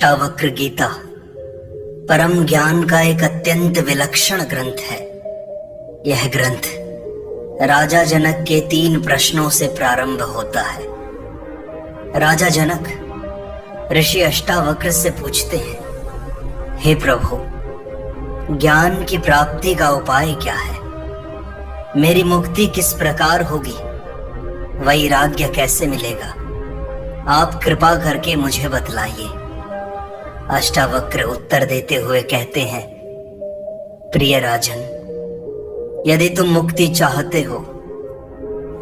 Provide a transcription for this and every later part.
अष्टावक्र गीता परम ज्ञान का एक अत्यंत विलक्षण ग्रंथ है। यह ग्रंथ राजा जनक के 3 प्रश्नों से प्रारंभ होता है। राजा जनक ऋषि अष्टावक्र से पूछते हैं, हे प्रभु, ज्ञान की प्राप्ति का उपाय क्या है? मेरी मुक्ति किस प्रकार होगी? वैराग्य कैसे मिलेगा? आप कृपा करके मुझे बतलाइए। अष्टावक्र उत्तर देते हुए कहते हैं, प्रिय राजन, यदि तुम मुक्ति चाहते हो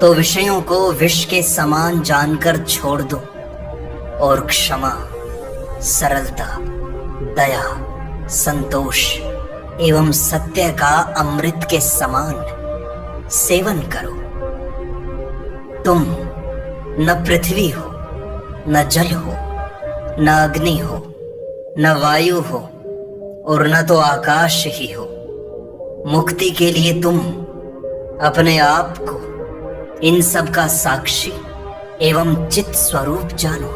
तो विषयों को विष के समान जानकर छोड़ दो और क्षमा, सरलता, दया, संतोष एवं सत्य का अमृत के समान सेवन करो। तुम न पृथ्वी हो, न जल हो, न अग्नि हो, न वायु हो और न तो आकाश ही हो। मुक्ति के लिए तुम अपने आप को इन सब का साक्षी एवं चित स्वरूप जानो।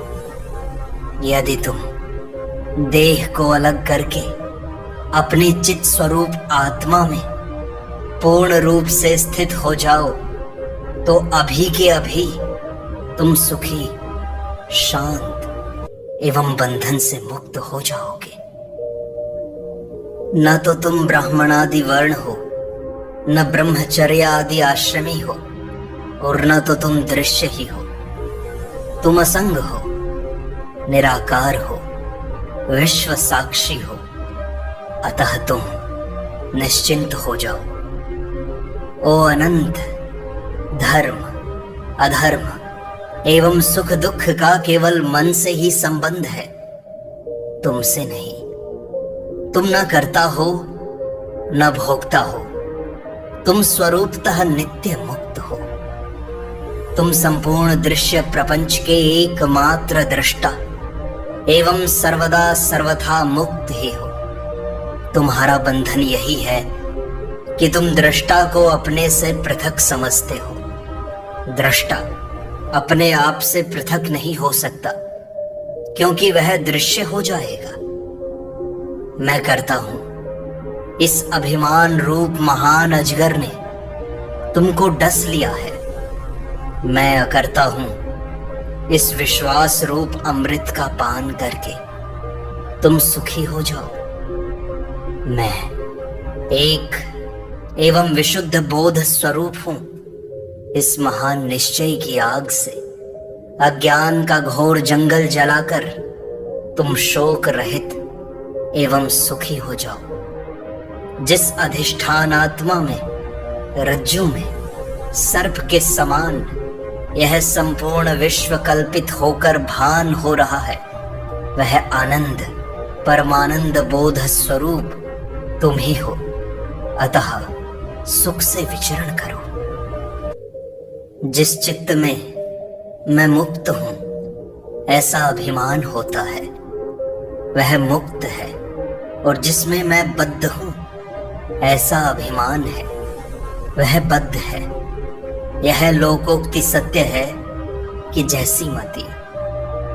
यदि तुम देह को अलग करके अपनी चित स्वरूप आत्मा में पूर्ण रूप से स्थित हो जाओ तो अभी के अभी तुम सुखी, शांत एवं बंधन से मुक्त हो जाओगे। न तो तुम ब्राह्मणादि वर्ण हो, न ब्रह्मचर्य आदि आश्रमी हो और न तो तुम दृश्य ही हो। तुम असंग हो, निराकार हो, विश्व साक्षी हो। अतः तुम निश्चिंत हो जाओ। ओ अनंत, धर्म, अधर्म एवं सुख दुख का केवल मन से ही संबंध है, तुमसे नहीं। तुम न करता हो, न भोगता हो। तुम स्वरूपतः नित्य मुक्त हो। तुम संपूर्ण दृश्य प्रपंच के एकमात्र दृष्टा एवं सर्वदा सर्वथा मुक्त ही हो। तुम्हारा बंधन यही है कि तुम दृष्टा को अपने से पृथक समझते हो। दृष्टा अपने आप से पृथक नहीं हो सकता, क्योंकि वह दृश्य हो जाएगा। मैं करता हूं, इस अभिमान रूप महान अजगर ने तुमको डस लिया है। मैं अकर्ता हूं, इस विश्वास रूप अमृत का पान करके तुम सुखी हो जाओ। मैं एक एवं विशुद्ध बोध स्वरूप हूं। इस महान निश्चय की आग से अज्ञान का घोर जंगल जलाकर तुम शोक रहित एवं सुखी हो जाओ। जिस अधिष्ठान आत्मा में, रज्जु में सर्प के समान यह संपूर्ण विश्व कल्पित होकर भान हो रहा है, वह आनंद, परमानंद बोध स्वरूप तुम ही हो। अतः सुख से विचरण करो। जिस चित्त में मैं मुक्त हूं ऐसा अभिमान होता है, वह मुक्त है। और जिसमें मैं बद्ध हूं ऐसा अभिमान है, वह बद्ध है। यह लोकोक्ति सत्य है कि जैसी मति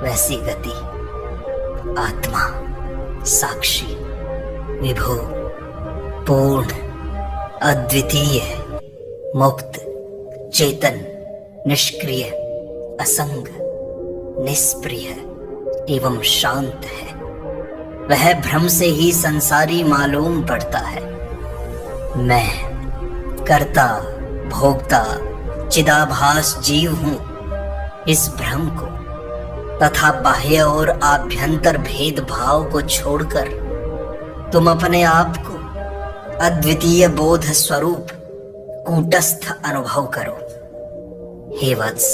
वैसी गति। आत्मा, साक्षी, विभु, पूर्ण, अद्वितीय, मुक्त, चेतन, निष्क्रिय, असंग, निष्प्रिय एवं शांत है। वह भ्रम से ही संसारी मालूम पड़ता है। मैं कर्ता, भोक्ता, चिदाभास जीव हूं। इस भ्रम को तथा बाह्य और आभ्यंतर भेदभाव को छोड़कर तुम अपने आप को अद्वितीय बोध स्वरूप कूटस्थ अनुभव करो। हे वत्स,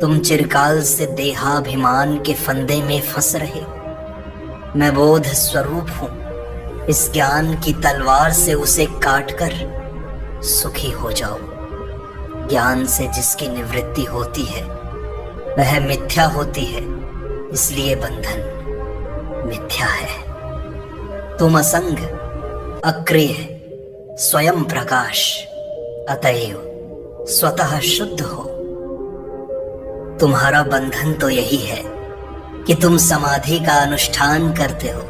तुम चिरकाल से देहाभिमान के फंदे में फंस रहे हो। मैं बोध स्वरूप हूं। इस ज्ञान की तलवार से उसे काटकर सुखी हो जाओ। ज्ञान से जिसकी निवृत्ति होती है वह मिथ्या होती है, इसलिए बंधन मिथ्या है। तुम असंग, अक्रिय, स्वयं प्रकाश, अतएव स्वतः शुद्ध हो। तुम्हारा बंधन तो यही है कि तुम समाधि का अनुष्ठान करते हो।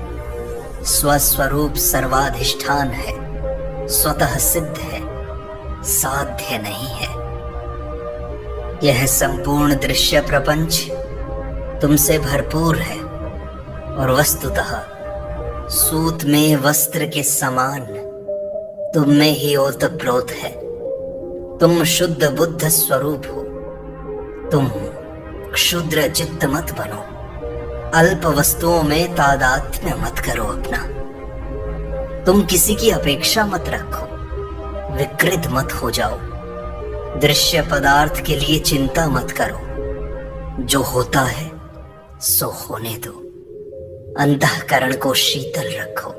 स्वस्वरूप सर्वाधिष्ठान है, स्वतः सिद्ध है, साध्य नहीं है। यह संपूर्ण दृश्य प्रपंच तुमसे भरपूर है और वस्तुतः सूत में वस्त्र के समान तुम में ही ओतप्रोत है। तुम शुद्ध बुद्ध स्वरूप हो। तुम क्षुद्र चित्त मत बनो। अल्प वस्तुओं में तादात्म्य मत करो अपना। तुम किसी की अपेक्षा मत रखो। विकृत मत हो जाओ। दृश्य पदार्थ के लिए चिंता मत करो। जो होता है सो होने दो। अंतःकरण को शीतल रखो।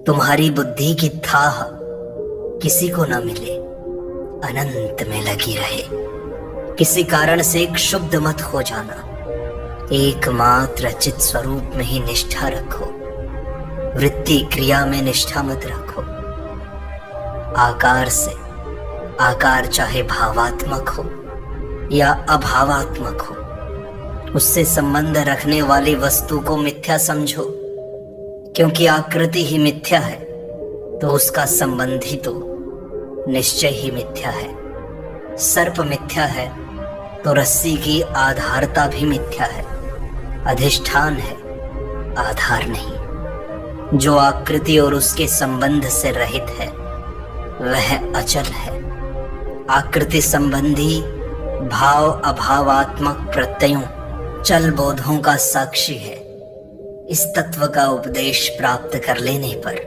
तुम्हारी बुद्धि की थाह किसी को न मिले, अनंत में लगी रहे। किसी कारण से क्षुब्ध मत हो जाना। एकमात्र चित स्वरूप में ही निष्ठा रखो। वृत्ति क्रिया में निष्ठा मत रखो। आकार से, आकार चाहे भावात्मक हो या अभावात्मक हो, उससे संबंध रखने वाली वस्तु को मिथ्या समझो। क्योंकि आकृति ही मिथ्या है तो उसका संबंधी तो निश्चय ही मिथ्या है। सर्प मिथ्या है तो रस्सी की आधारता भी मिथ्या है। अधिष्ठान है, आधार नहीं। जो आकृति और उसके संबंध से रहित है वह अचल है। आकृति संबंधी भाव अभावात्मक प्रत्ययों चल बोधों का साक्षी है। इस तत्व का उपदेश प्राप्त कर लेने पर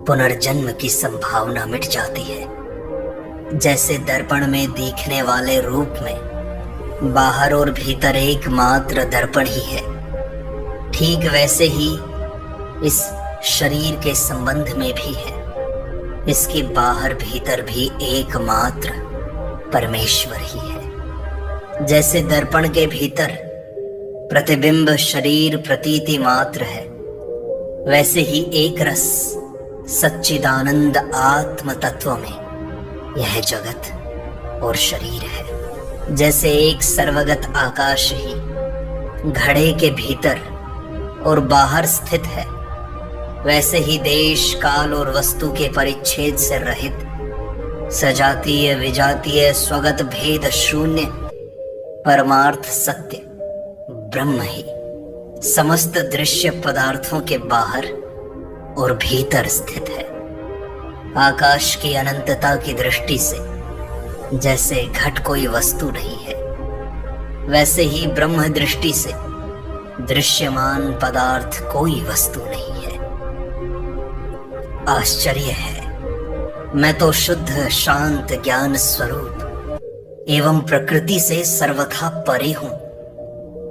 पुनर्जन्म की संभावना मिट जाती है। जैसे दर्पण में दिखने वाले रूप में बाहर और भीतर एकमात्र दर्पण ही है, ठीक वैसे ही इस शरीर के संबंध में भी है। इसके बाहर भीतर भी एकमात्र परमेश्वर ही है। जैसे दर्पण के भीतर प्रतिबिंब शरीर प्रतीति मात्र है, वैसे ही एक रस सच्चिदानंद आत्म तत्व में यह जगत और शरीर है। जैसे एक सर्वगत आकाश ही घड़े के भीतर और बाहर स्थित है, वैसे ही देश काल और वस्तु के परिच्छेद से रहित सजातीय विजातीय स्वगत भेद शून्य परमार्थ सत्य ब्रह्म ही समस्त दृश्य पदार्थों के बाहर और भीतर स्थित है। आकाश की अनंतता की दृष्टि से जैसे घट कोई वस्तु नहीं है, वैसे ही ब्रह्म दृष्टि से दृश्यमान पदार्थ कोई वस्तु नहीं है। आश्चर्य है, मैं तो शुद्ध शांत ज्ञान स्वरूप एवं प्रकृति से सर्वथा परे हूं।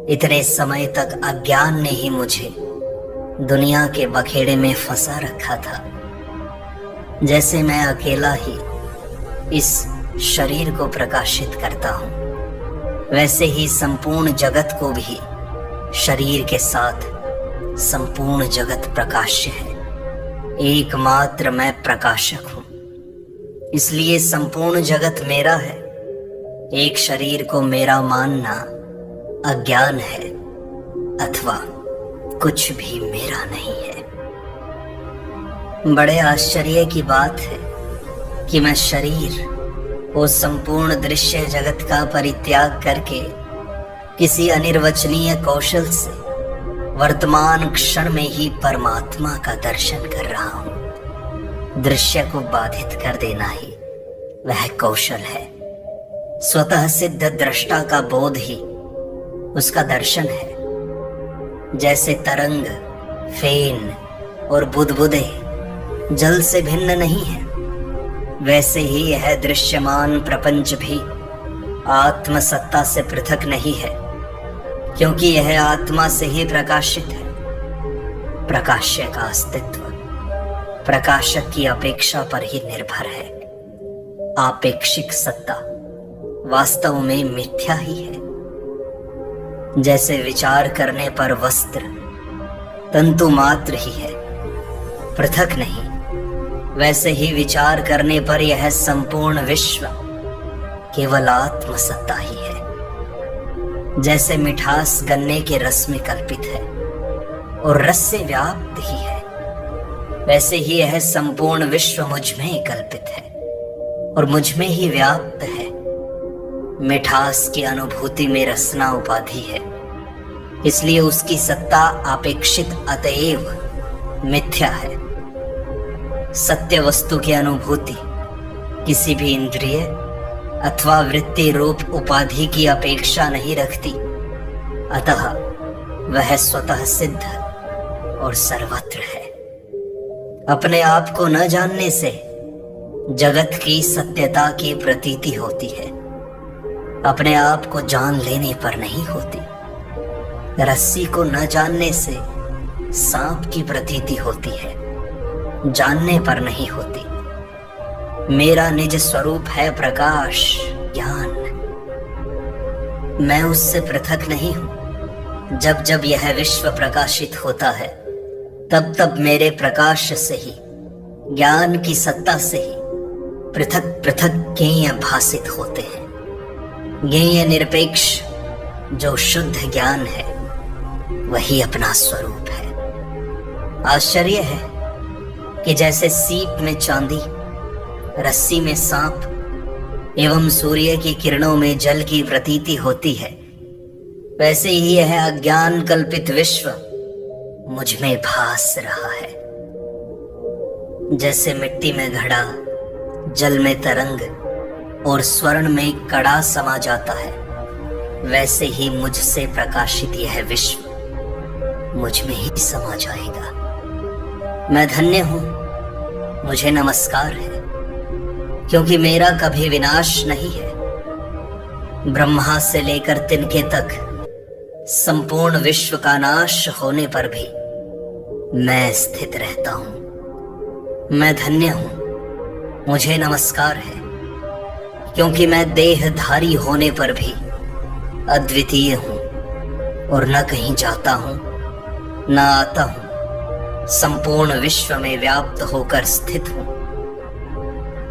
इतने समय तक अज्ञान ने ही मुझे दुनिया के बखेड़े में फंसा रखा था। जैसे मैं अकेला ही इस शरीर को प्रकाशित करता हूं, वैसे ही संपूर्ण जगत को भी शरीर के साथ संपूर्ण जगत प्रकाश्य है। एकमात्र मैं प्रकाशक हूं, इसलिए संपूर्ण जगत मेरा है। एक शरीर को मेरा मानना अज्ञान है अथवा कुछ भी मेरा नहीं है। बड़े आश्चर्य की बात है कि मैं शरीर वो संपूर्ण दृश्य जगत का परित्याग करके किसी अनिर्वचनीय कौशल से वर्तमान क्षण में ही परमात्मा का दर्शन कर रहा हूं। दृश्य को बाधित कर देना ही वह कौशल है। स्वतः सिद्ध दृष्टा का बोध ही उसका दर्शन है। जैसे तरंग, फेन और बुदबुदे जल से भिन्न नहीं है, वैसे ही यह दृश्यमान प्रपंच भी आत्मसत्ता से पृथक नहीं है, क्योंकि यह आत्मा से ही प्रकाशित है। प्रकाश्य का अस्तित्व प्रकाशक की अपेक्षा पर ही निर्भर है। आपेक्षिक सत्ता वास्तव में मिथ्या ही है। जैसे विचार करने पर वस्त्र तंतु मात्र ही है, पृथक नहीं, वैसे ही विचार करने पर यह संपूर्ण विश्व केवल आत्मसत्ता ही है। जैसे मिठास गन्ने के रस में कल्पित है और रस से व्याप्त ही है, वैसे ही यह संपूर्ण विश्व मुझ में कल्पित है और मुझ में ही व्याप्त है। मिठास की अनुभूति में रसना उपाधि है, इसलिए उसकी सत्ता अपेक्षित अतएव मिथ्या है। सत्य वस्तु की अनुभूति किसी भी इंद्रिय अथवा वृत्ति रूप उपाधि की अपेक्षा नहीं रखती, अतः वह स्वतः सिद्ध और सर्वत्र है। अपने आप को न जानने से जगत की सत्यता की प्रतीति होती है, अपने आप को जान लेने पर नहीं होती। रस्सी को न जानने से सांप की प्रतीति होती है, जानने पर नहीं होती। मेरा निज स्वरूप है प्रकाश, ज्ञान। मैं उससे पृथक नहीं हूं। जब जब यह विश्व प्रकाशित होता है, तब तब मेरे प्रकाश से ही, ज्ञान की सत्ता से ही पृथक पृथक ज्ञेय भासित होते हैं। ज्ञेय निरपेक्ष जो शुद्ध ज्ञान है, वही अपना स्वरूप है। आश्चर्य है कि जैसे सीप में चांदी, रस्सी में सांप एवं सूर्य की किरणों में जल की प्रतीति होती है, वैसे ही यह अज्ञान कल्पित विश्व मुझ में भास रहा है। जैसे मिट्टी में घड़ा, जल में तरंग और स्वर्ण में कड़ा समा जाता है, वैसे ही मुझसे प्रकाशित यह विश्व मुझ में ही समा जाएगा। मैं धन्य हूं, मुझे नमस्कार है, क्योंकि मेरा कभी विनाश नहीं है। ब्रह्मा से लेकर तिनके तक संपूर्ण विश्व का नाश होने पर भी मैं स्थित रहता हूं। मैं धन्य हूं, मुझे नमस्कार है, क्योंकि मैं देहधारी होने पर भी अद्वितीय हूं और न कहीं जाता हूं न आता हूं, संपूर्ण विश्व में व्याप्त होकर स्थित हूं।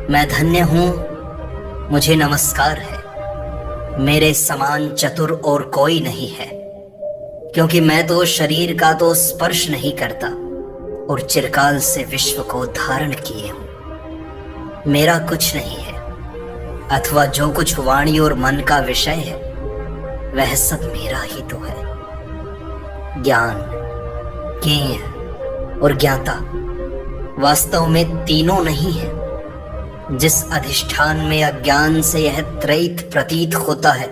मैं धन्य हूं, मुझे नमस्कार है। मेरे समान चतुर और कोई नहीं है, क्योंकि मैं तो शरीर का तो स्पर्श नहीं करता और चिरकाल से विश्व को धारण किए हूं। मेरा कुछ नहीं है, अथवा जो कुछ वाणी और मन का विषय है, वह सब मेरा ही तो है। ज्ञान, ज्ञेय और ज्ञाता वास्तव में तीनों नहीं है। जिस अधिष्ठान में अज्ञान से यह त्रैत प्रतीत होता है,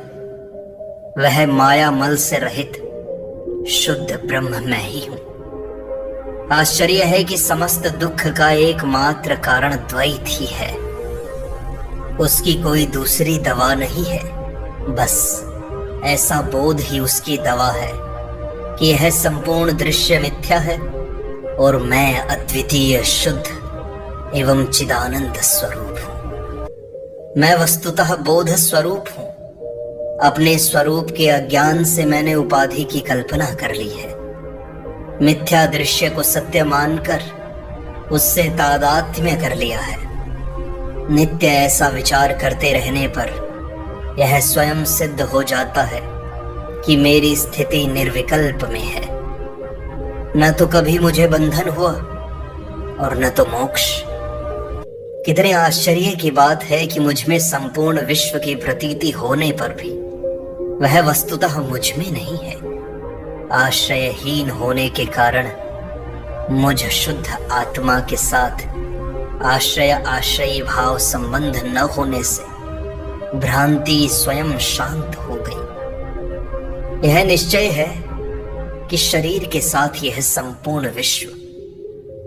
वह माया मल से रहित शुद्ध ब्रह्म मैं ही हूं। आश्चर्य है कि समस्त दुख का एकमात्र कारण द्वैत ही है, उसकी कोई दूसरी दवा नहीं है। बस ऐसा बोध ही उसकी दवा है कि यह संपूर्ण दृश्य मिथ्या है और मैं अद्वितीय शुद्ध एवं चिदानंद स्वरूप हूं। मैं वस्तुतः बोध स्वरूप हूं। अपने स्वरूप के अज्ञान से मैंने उपाधि की कल्पना कर ली है। मिथ्या दृश्य को सत्य मानकर उससे तादात्म्य कर लिया है। नित्य ऐसा विचार करते रहने पर यह स्वयं सिद्ध हो जाता है कि मेरी स्थिति निर्विकल्प में है। न तो कभी मुझे बंधन हुआ और न तो मोक्ष। कितने आश्चर्य की बात है कि मुझ में संपूर्ण विश्व की प्रतीति होने पर भी वह वस्तुतः मुझ में नहीं है। आश्रयहीन होने के कारण मुझ शुद्ध आत्मा के साथ आश्रय आश्रयी भाव संबंध न होने से भ्रांति स्वयं शांत हो गई। यह निश्चय है कि शरीर के साथ यह संपूर्ण विश्व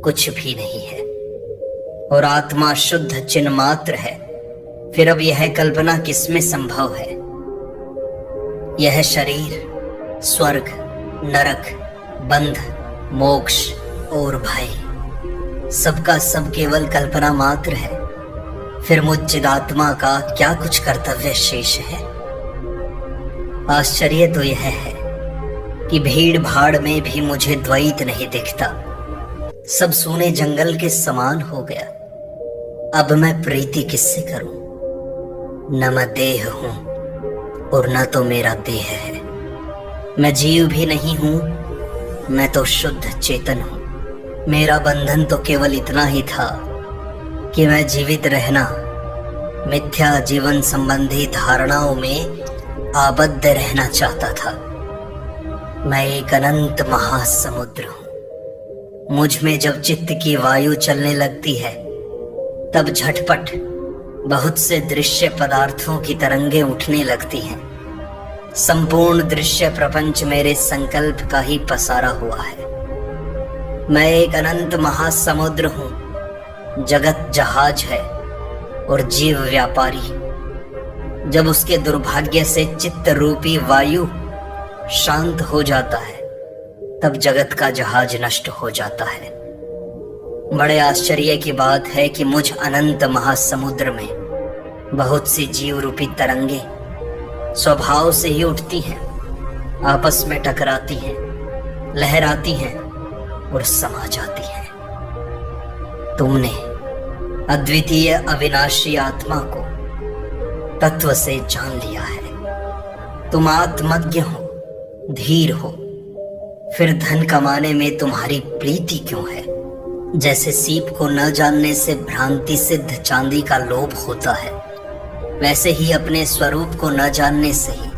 कुछ भी नहीं है और आत्मा शुद्ध चिन्ह मात्र है। फिर अब यह कल्पना किसमें संभव है? यह शरीर स्वर्ग, नरक, बंध, मोक्ष और भय सबका सब केवल कल्पना मात्र है। फिर मुझ चिदात्मा का क्या कुछ कर्तव्य शेष है? आश्चर्य तो यह है कि भीड़ भाड़ में भी मुझे द्वैत नहीं दिखता। सब सूने जंगल के समान हो गया। अब मैं प्रीति किससे करूं? न मैं देह हूं और न तो मेरा देह है। मैं जीव भी नहीं हूं, मैं तो शुद्ध चेतन हूं। मेरा बंधन तो केवल इतना ही था कि मैं जीवित रहना, मिथ्या जीवन संबंधी धारणाओं में आबद्ध रहना चाहता था। मैं एक अनंत महासमुद्र हूं। मुझ में जब चित्त की वायु चलने लगती है, तब झटपट बहुत से दृश्य पदार्थों की तरंगें उठने लगती हैं। संपूर्ण दृश्य प्रपंच मेरे संकल्प का ही पसारा हुआ है। मैं एक अनंत महासमुद्र हूं। जगत जहाज है और जीव व्यापारी। जब उसके दुर्भाग्य से चित्त रूपी वायु शांत हो जाता है, तब जगत का जहाज नष्ट हो जाता है। बड़े आश्चर्य की बात है कि मुझ अनंत महासमुद्र में बहुत सी जीव रूपी तरंगे स्वभाव से ही उठती हैं, आपस में टकराती हैं, लहराती हैं और समा जाती हैं। तुमने अद्वितीय अविनाशी आत्मा को तत्व से जान लिया है। तुम आत्मज्ञ हो, धीर हो, फिर धन कमाने में तुम्हारी प्रीति क्यों है? जैसे सीप को न जानने से भ्रांति सिद्ध चांदी का लोभ होता है, वैसे ही अपने स्वरूप को न जानने से ही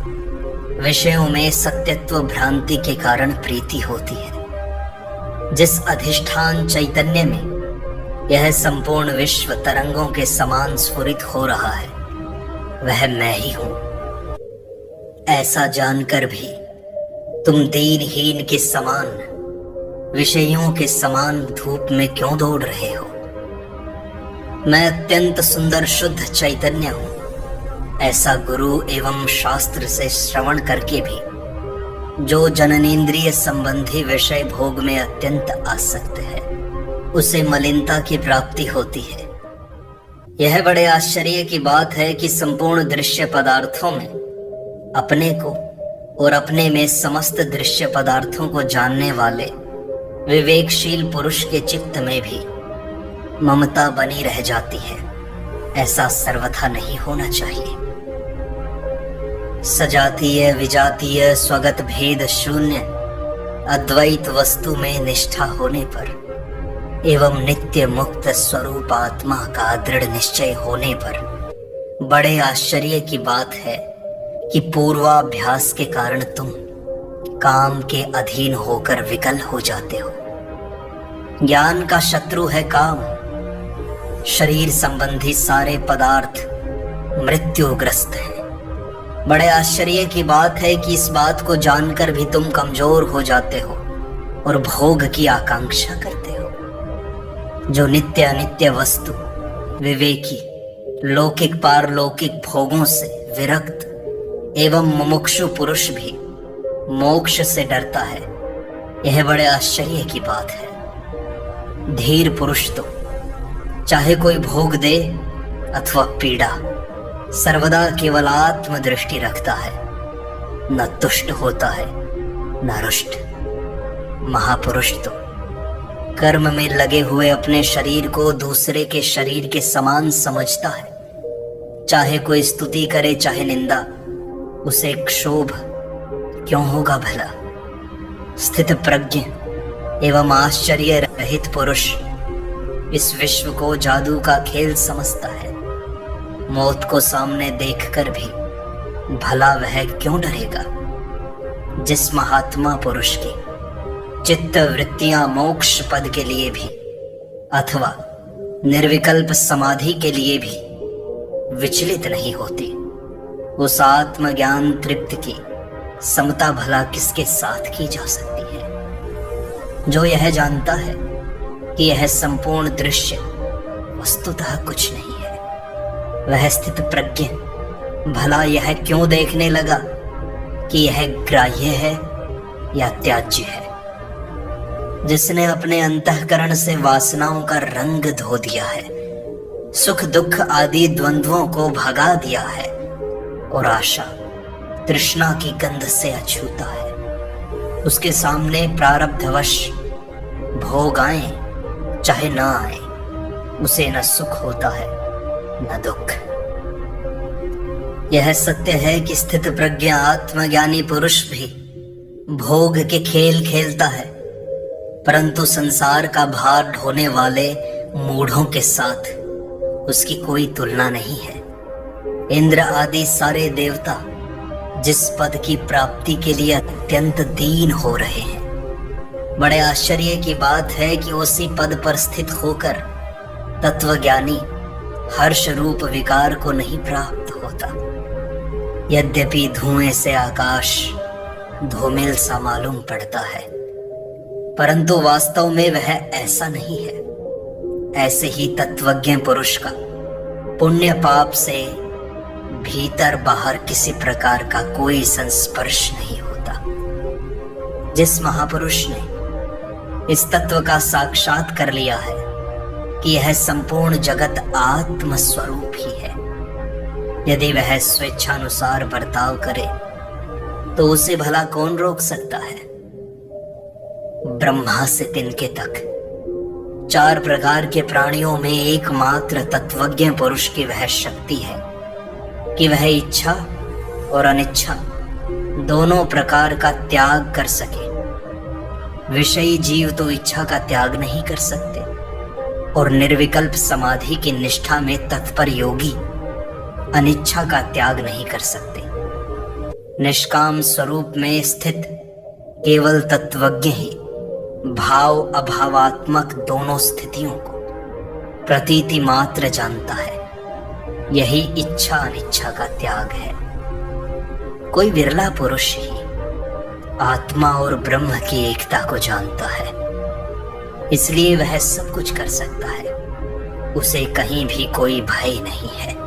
विषयों में सत्यत्व भ्रांति के कारण प्रीति होती है। जिस अधिष्ठान चैतन्य में यह संपूर्ण विश्व तरंगों के समान स्फुरित हो रहा है, वह मैं ही हूं। ऐसा जानकर भी तुम दीनहीन के समान, विषयों के समान धूप में क्यों दौड़ रहे हो? मैं अत्यंत सुंदर शुद्ध चैतन्य हूं। ऐसा गुरु एवं शास्त्र से श्रवण करके भी जो जननेन्द्रिय संबंधी विषय भोग में अत्यंत आसक्त है, उसे मलिनता की प्राप्ति होती है। यह बड़े आश्चर्य की बात है कि संपूर्ण दृश्य पदार्थों में अपने को और अपने में समस्त दृश्य पदार्थों को जानने वाले विवेकशील पुरुष के चित्त में भी ममता बनी रह जाती है। ऐसा सर्वथा नहीं होना चाहिए। सजातीय विजातीय स्वगत भेद शून्य अद्वैत वस्तु में निष्ठा होने पर एवं नित्य मुक्त स्वरूप आत्मा का दृढ़ निश्चय होने पर बड़े आश्चर्य की बात है कि पूर्वाभ्यास के कारण तुम काम के अधीन होकर विकल हो जाते हो। ज्ञान का शत्रु है काम। शरीर संबंधी सारे पदार्थ मृत्युग्रस्त हैं। बड़े आश्चर्य की बात है कि इस बात को जानकर भी तुम कमजोर हो जाते हो और भोग की आकांक्षा करते हो। जो नित्य अनित्य वस्तु, विवेकी, लौकिक पारलौकिक भोगों से विरक्त एवं मुमुक्षु पुरुष भी मोक्ष से डरता है, यह बड़े आश्चर्य की बात है। धीर पुरुष तो चाहे कोई भोग दे अथवा पीड़ा, सर्वदा केवल आत्म दृष्टि रखता है, न तुष्ट होता है न रुष्ट। महापुरुष तो कर्म में लगे हुए अपने शरीर को दूसरे के शरीर के समान समझता है। चाहे कोई स्तुति करे चाहे निंदा, उसे क्षोभ क्यों होगा भला? स्थित प्रज्ञ एवं आश्चर्य रहित पुरुष इस विश्व को जादू का खेल समझता है। मौत को सामने देखकर भी भला वह क्यों डरेगा? जिस महात्मा पुरुष की चित्त वृत्तियां मोक्ष पद के लिए भी अथवा निर्विकल्प समाधि के लिए भी विचलित नहीं होती, उस आत्मज्ञान तृप्त की समता भला किसके साथ की जा सकती है? जो यह जानता है कि यह संपूर्ण दृश्य वस्तुतः कुछ नहीं है, वह स्थित प्रज्ञ भला यह क्यों देखने लगा कि यह ग्राह्य है या त्याज्य है? जिसने अपने अंतःकरण से वासनाओं का रंग धो दिया है, सुख दुख आदि द्वंद्वों को भगा दिया है और आशा तृष्णा की गंध से अछूता है, उसके सामने प्रारब्धवश भोग आए चाहे न आए, उसे न सुख होता है न दुख। यह सत्य है कि स्थित प्रज्ञ आत्मज्ञानी पुरुष भी भोग के खेल खेलता है, परंतु संसार का भार ढोने वाले मूढ़ों के साथ उसकी कोई तुलना नहीं है। इंद्र आदि सारे देवता जिस पद की प्राप्ति के लिए अत्यंत दीन हो रहे हैं, बड़े आश्चर्य की बात है कि उसी पद पर स्थित होकर तत्वज्ञानी हर्ष रूप विकार को नहीं प्राप्त होता। यद्यपि धुएं से आकाश धूमिल सा मालूम पड़ता है, परंतु वास्तव में वह ऐसा नहीं है। ऐसे ही तत्वज्ञ पुरुष का पुण्य पाप से भीतर बाहर किसी प्रकार का कोई संस्पर्श नहीं होता। जिस महापुरुष ने इस तत्व का साक्षात कर लिया है कि यह संपूर्ण जगत आत्म स्वरूप ही है, यदि वह स्वेच्छानुसार बर्ताव करे तो उसे भला कौन रोक सकता है। ब्रह्मा से तिनके तक 4 प्रकार के प्राणियों में एकमात्र तत्वज्ञ पुरुष की वह शक्ति है कि वह इच्छा और अनिच्छा दोनों प्रकार का त्याग कर सके। विषयी जीव तो इच्छा का त्याग नहीं कर सकते और निर्विकल्प समाधि की निष्ठा में तत्पर योगी अनिच्छा का त्याग नहीं कर सकते। निष्काम स्वरूप में स्थित केवल तत्वज्ञ ही भाव अभावात्मक दोनों स्थितियों को प्रतीति मात्र जानता है। यही इच्छा अनिच्छा का त्याग है। कोई विरला पुरुष ही आत्मा और ब्रह्म की एकता को जानता है, इसलिए वह सब कुछ कर सकता है। उसे कहीं भी कोई भय नहीं है।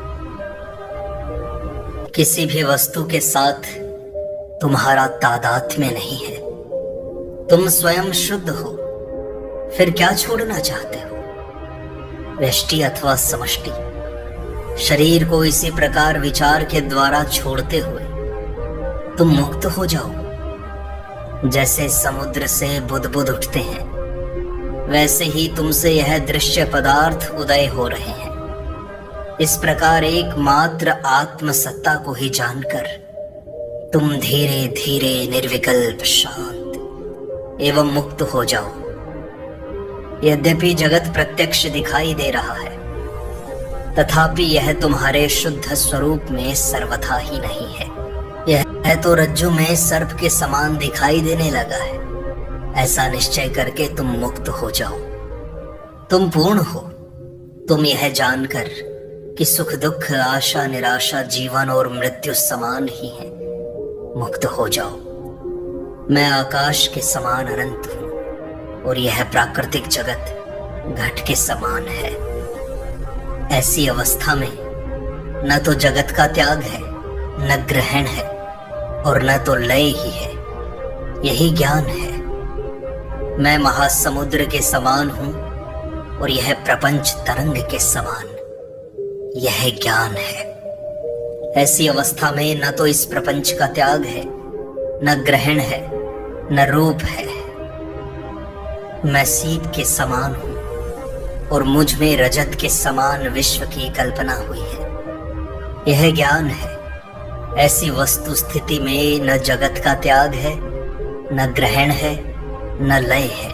किसी भी वस्तु के साथ तुम्हारा तादात्म्य नहीं है। तुम स्वयं शुद्ध हो, फिर क्या छोड़ना चाहते हो? व्यष्टि अथवा समष्टि शरीर को इसी प्रकार विचार के द्वारा छोड़ते हुए तुम मुक्त हो जाओ। जैसे समुद्र से बुदबुद उठते हैं, वैसे ही तुमसे यह दृश्य पदार्थ उदय हो रहे हैं। इस प्रकार एकमात्र आत्म सत्ता को ही जानकर तुम धीरे धीरे निर्विकल्प शांत एवं मुक्त हो जाओ। यद्यपि जगत प्रत्यक्ष दिखाई दे रहा है, तथापि यह तुम्हारे शुद्ध स्वरूप में सर्वथा ही नहीं है। यह तो रज्जु में सर्प के समान दिखाई देने लगा है। ऐसा निश्चय करके तुम मुक्त हो जाओ। तुम पूर्ण हो। तुम यह जानकर कि सुख दुख आशा निराशा जीवन और मृत्यु समान ही है, मुक्त हो जाओ। मैं आकाश के समान अनंत हूं और यह प्राकृतिक जगत घट के समान है। ऐसी अवस्था में न तो जगत का त्याग है, न ग्रहण है और न तो लय ही है। यही ज्ञान है। मैं महासमुद्र के समान हूं और यह प्रपंच तरंग के समान। यह ज्ञान है। ऐसी अवस्था में न तो इस प्रपंच का त्याग है, न ग्रहण है, न रूप है। मैं सीप के समान हूं और मुझ में रजत के समान विश्व की कल्पना हुई है। यह ज्ञान है। ऐसी वस्तु स्थिति में न जगत का त्याग है, न ग्रहण है, न लय है।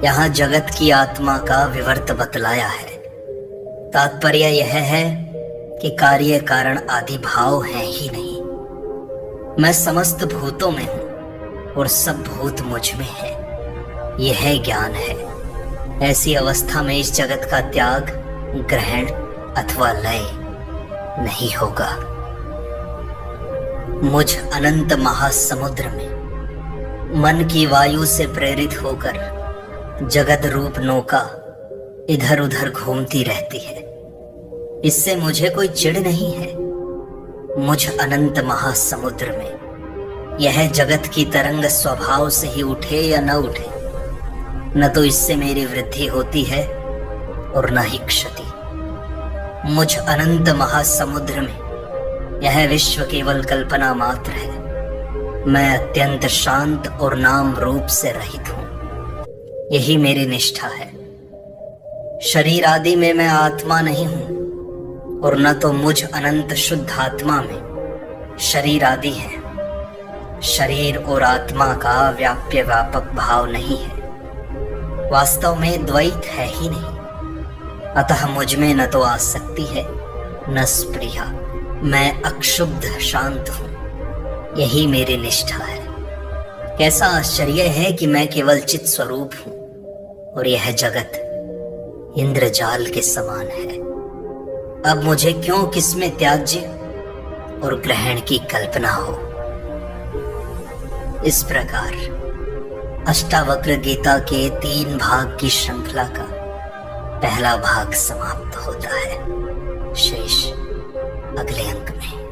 यहाँ जगत की आत्मा का विवर्त बतलाया है। तात्पर्य यह है कि कार्य कारण आदि भाव है ही नहीं। मैं समस्त भूतों में हूं और सब भूत मुझ में है। यह ज्ञान है। ऐसी अवस्था में इस जगत का त्याग, ग्रहण अथवा लय नहीं होगा। मुझ अनंत महासमुद्र में मन की वायु से प्रेरित होकर जगत रूप नौका इधर उधर घूमती रहती है। इससे मुझे कोई चिढ़ नहीं है। मुझ अनंत महासमुद्र में यह जगत की तरंग स्वभाव से ही उठे या न उठे, न तो इससे मेरी वृद्धि होती है और न ही क्षति। मुझ अनंत महासमुद्र में यह विश्व केवल कल्पना मात्र है। मैं अत्यंत शांत और नाम रूप से रहित हूं। यही मेरी निष्ठा है। शरीर आदि में मैं आत्मा नहीं हूं और न तो मुझ अनंत शुद्ध आत्मा में शरीर आदि है। शरीर और आत्मा का व्याप्य व्यापक भाव नहीं है, वास्तव में द्वैत है ही नहीं। अतः मुझ में न तो आसक्ति है न स्पृहा, मैं अक्षुब्ध शांत हूं, यही मेरी निष्ठा है। कैसा आश्चर्य है कि मैं केवल चित स्वरूप हूं और यह जगत इंद्रजाल के समान है। अब मुझे क्यों किसमें त्याज्य और ग्रहण की कल्पना हो। इस प्रकार अष्टावक्र गीता के 3 भाग की श्रृंखला का पहला भाग समाप्त होता है। शेष अगले अंक में।